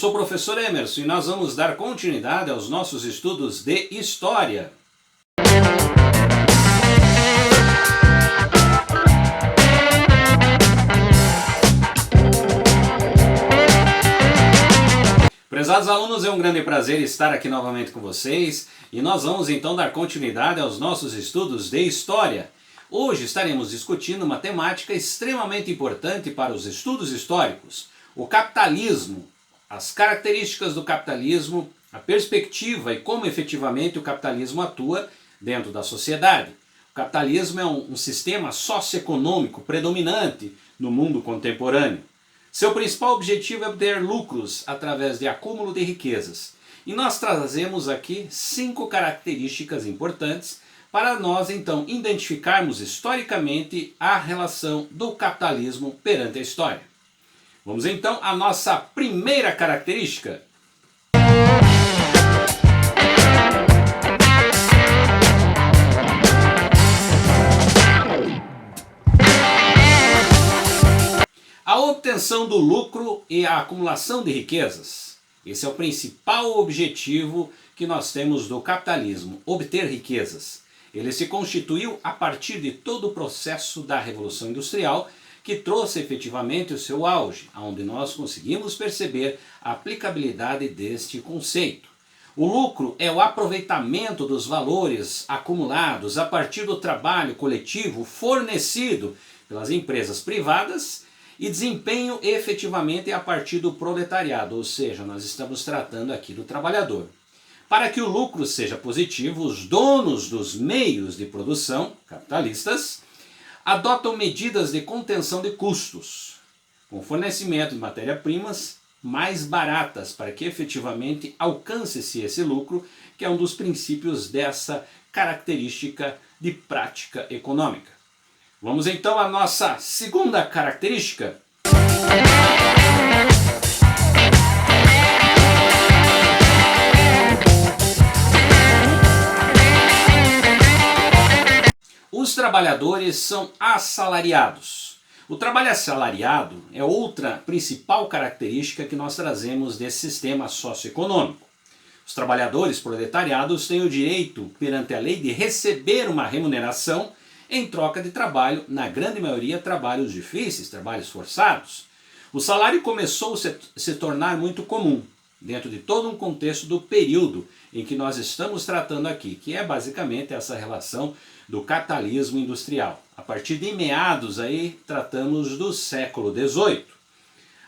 sou o professor Emerson e nós vamos dar continuidade aos nossos estudos de História. Prezados alunos, é um grande prazer estar aqui novamente com vocês e nós vamos então dar continuidade aos nossos estudos de História. Hoje estaremos discutindo uma temática extremamente importante para os estudos históricos, o capitalismo, as características do capitalismo, a perspectiva e como efetivamente o capitalismo atua dentro da sociedade. O capitalismo é um sistema socioeconômico predominante no mundo contemporâneo. Seu principal objetivo é obter lucros através de acúmulo de riquezas. E nós trazemos aqui 5 características importantes para nós então identificarmos historicamente a relação do capitalismo perante a história. Vamos então à nossa primeira característica. A obtenção do lucro e a acumulação de riquezas. Esse é o principal objetivo que nós temos do capitalismo, obter riquezas. Ele se constituiu a partir de todo o processo da Revolução Industrial, que trouxe efetivamente o seu auge, onde nós conseguimos perceber a aplicabilidade deste conceito. O lucro é o aproveitamento dos valores acumulados a partir do trabalho coletivo fornecido pelas empresas privadas e desempenho efetivamente a partir do proletariado, ou seja, nós estamos tratando aqui do trabalhador. Para que o lucro seja positivo, os donos dos meios de produção, capitalistas, adotam medidas de contenção de custos, com fornecimento de matérias-primas mais baratas, para que efetivamente alcance-se esse lucro, que é um dos princípios dessa característica de prática econômica. Vamos então à nossa segunda característica. Os trabalhadores são assalariados. O trabalho assalariado é outra principal característica que nós trazemos desse sistema socioeconômico. Os trabalhadores proletariados têm o direito, perante a lei, de receber uma remuneração em troca de trabalho, na grande maioria trabalhos difíceis, trabalhos forçados. O salário começou a se tornar muito comum, dentro de todo um contexto do período em que nós estamos tratando aqui, que é basicamente essa relação do capitalismo industrial. A partir de meados aí, tratamos do século XVIII.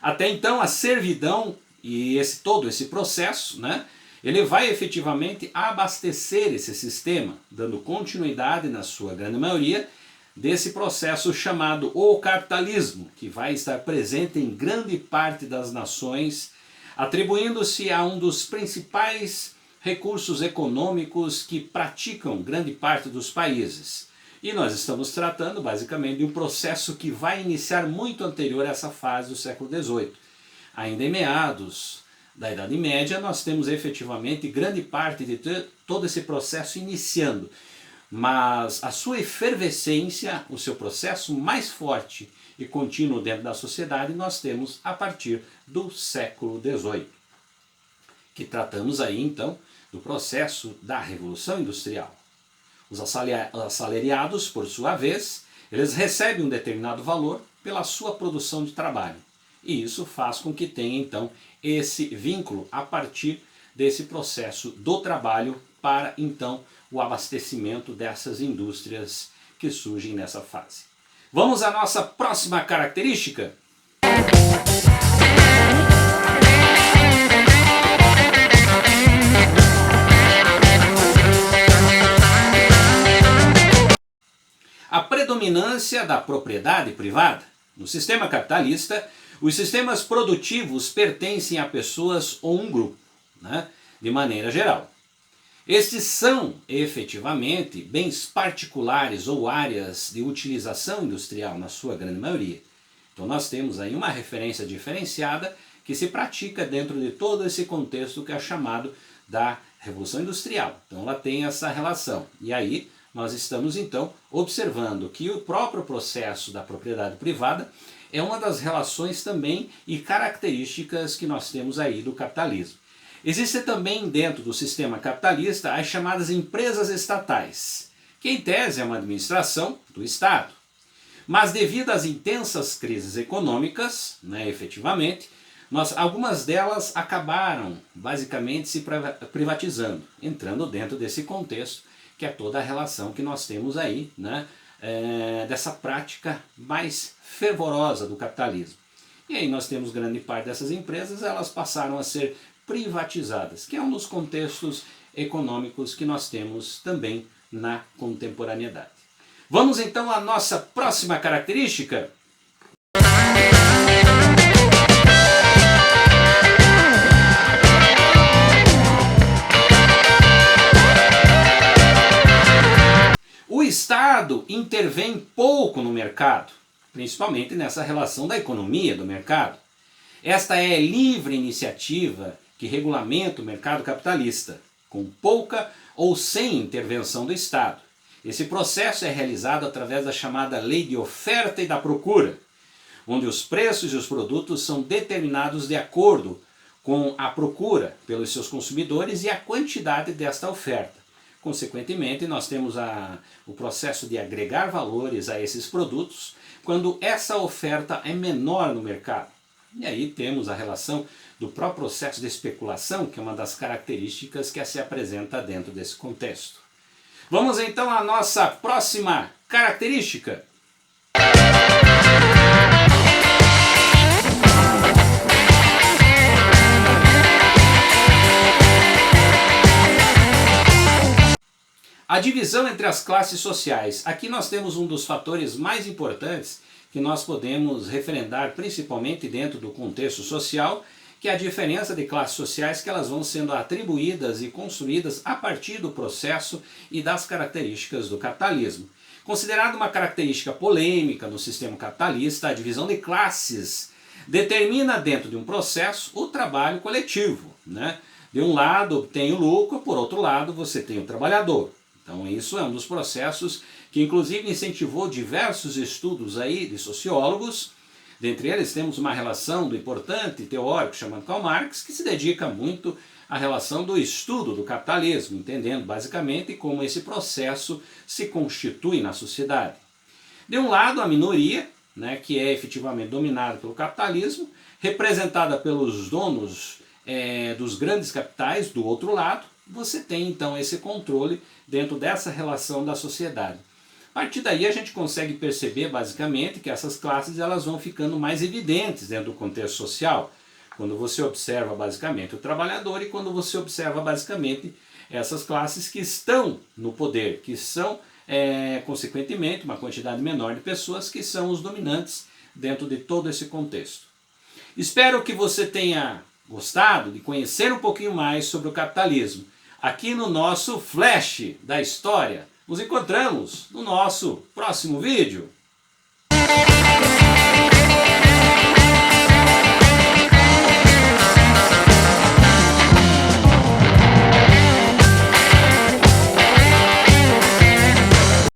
Até então a servidão e todo esse processo, ele vai efetivamente abastecer esse sistema, dando continuidade, na sua grande maioria, desse processo chamado o capitalismo, que vai estar presente em grande parte das nações, atribuindo-se a um dos principais recursos econômicos que praticam grande parte dos países. E nós estamos tratando basicamente de um processo que vai iniciar muito anterior a essa fase do século XVIII. Ainda em meados da Idade Média, nós temos efetivamente grande parte de todo esse processo iniciando, mas a sua efervescência, o seu processo mais forte e contínuo dentro da sociedade, nós temos a partir do século XVIII, que tratamos aí então do processo da Revolução Industrial. Os assalariados, por sua vez, eles recebem um determinado valor pela sua produção de trabalho. E isso faz com que tenha então esse vínculo a partir desse processo do trabalho para então o abastecimento dessas indústrias que surgem nessa fase. Vamos à nossa próxima característica? A predominância da propriedade privada. No sistema capitalista, os sistemas produtivos pertencem a pessoas ou um grupo, de maneira geral. Estes são, efetivamente, bens particulares ou áreas de utilização industrial, na sua grande maioria. Então nós temos aí uma referência diferenciada que se pratica dentro de todo esse contexto que é chamado da Revolução Industrial. Então ela tem essa relação. E aí nós estamos então observando que o próprio processo da propriedade privada, é uma das relações também e características que nós temos aí do capitalismo. Existe também dentro do sistema capitalista as chamadas empresas estatais, que em tese é uma administração do Estado. Mas devido às intensas crises econômicas, efetivamente, algumas delas acabaram basicamente se privatizando, entrando dentro desse contexto, que é toda a relação que nós temos aí, dessa prática mais fervorosa do capitalismo. E aí nós temos grande parte dessas empresas, elas passaram a ser privatizadas, que é um dos contextos econômicos que nós temos também na contemporaneidade. Vamos então à nossa próxima característica? O Estado intervém pouco no mercado, principalmente nessa relação da economia do mercado. Esta é livre iniciativa que regulamenta o mercado capitalista, com pouca ou sem intervenção do Estado. Esse processo é realizado através da chamada lei de oferta e da procura, onde os preços e os produtos são determinados de acordo com a procura pelos seus consumidores e a quantidade desta oferta. Consequentemente, nós temos o processo de agregar valores a esses produtos quando essa oferta é menor no mercado. E aí temos a relação do próprio processo de especulação, que é uma das características que se apresenta dentro desse contexto. Vamos então à nossa próxima característica. A divisão entre as classes sociais. Aqui nós temos um dos fatores mais importantes que nós podemos referendar principalmente dentro do contexto social, que é a diferença de classes sociais que elas vão sendo atribuídas e construídas a partir do processo e das características do capitalismo. Considerada uma característica polêmica no sistema capitalista, a divisão de classes determina dentro de um processo o trabalho coletivo. De um lado tem o lucro, por outro lado você tem o trabalhador. Então isso é um dos processos que inclusive incentivou diversos estudos aí de sociólogos. Dentre eles temos uma relação do importante teórico chamado Karl Marx, que se dedica muito à relação do estudo do capitalismo, entendendo basicamente como esse processo se constitui na sociedade. De um lado, a minoria, que é efetivamente dominada pelo capitalismo, representada pelos donos dos grandes capitais. Do outro lado, você tem então esse controle dentro dessa relação da sociedade. A partir daí a gente consegue perceber basicamente que essas classes elas vão ficando mais evidentes dentro do contexto social, quando você observa basicamente o trabalhador e quando você observa basicamente essas classes que estão no poder, que são consequentemente uma quantidade menor de pessoas que são os dominantes dentro de todo esse contexto. Espero que você tenha gostado de conhecer um pouquinho mais sobre o capitalismo aqui no nosso Flash da História. Nos encontramos no nosso próximo vídeo.